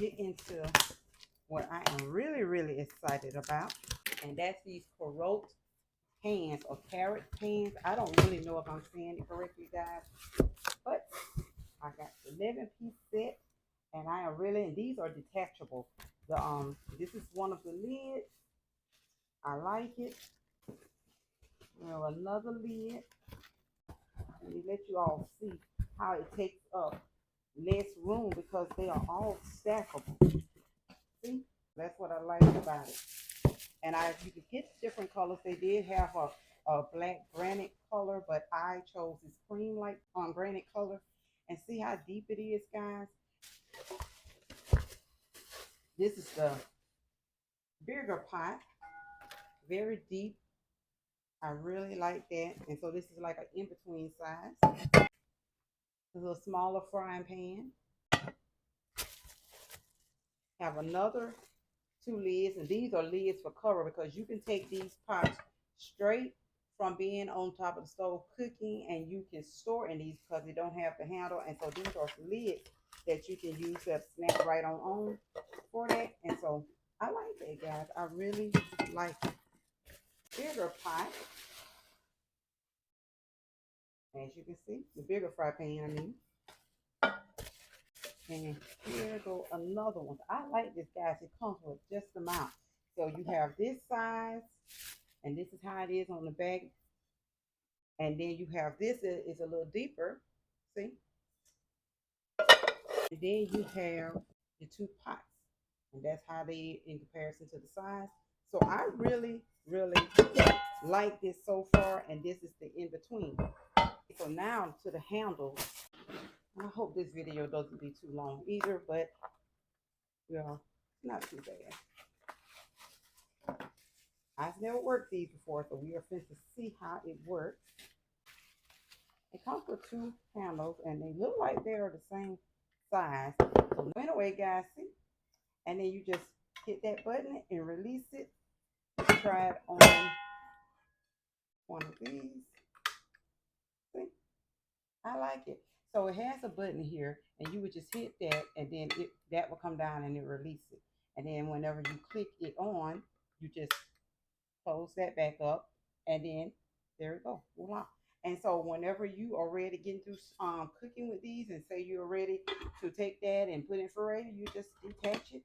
get into what I am really, really excited about. And that's these Carote pans or Carote pans. I don't really know if I'm saying it correctly, guys. But I got the 11-piece set. And I am really, and these are detachable. This is one of the lids. I like it. We have another lid. Let me let you all see how it takes up less room because they are all stackable. See, that's what I like about it. And you can get different colors. They did have a black granite color, but I chose this cream like granite color. And see how deep it is, guys. This is the bigger pot, very deep. I really like that. And so this is like an in-between size. A little smaller frying pan. Have another 2 lids, and these are lids for cover because you can take these pots straight from being on top of the stove cooking, and you can store in these because they don't have the handle. And so these are lids that you can use that snap right on for that. And so I like that, guys. I really like it. Bigger pot. As you can see, the bigger fry pan, I mean. And here go another one. I like this, guys. It comes with just the amount. So you have this size, and this is how it is on the back. And then you have this is a little deeper. See? And then you have the 2 pots. And that's how they in comparison to the size. So I really, really like this so far. And this is the in-between. So now to the handle. I hope this video doesn't be too long either, but yeah, not too bad. I've never worked these before, so we are going to see how it works. It comes with 2 handles, and they look like they are the same size. So anyway, guys, see? And then you just hit that button and release it. Try it on one of these. See? I like it. So it has a button here, and you would just hit that, and then that will come down and it release it. And then whenever you click it on, you just close that back up, and then there we go. Voila. And so whenever you are ready to get through cooking with these, and say you're ready to take that and put it in refrigerator, you just detach it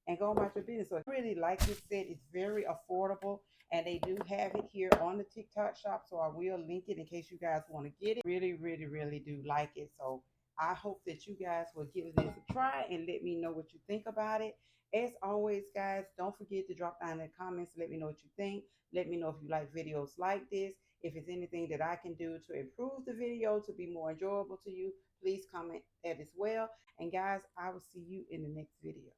and go about your business. So I really like this set. It's very affordable, and they do have it here on the TikTok shop, so I will link it in case you guys want to get it. Really, really, really do like it. So I hope that you guys will give this a try and let me know what you think about it. As always, guys, don't forget to drop down in the comments. Let me know what you think. Let me know if you like videos like this. If it's anything that I can do to improve the video to be more enjoyable to you, please comment that as well. And guys, I will see you in the next video.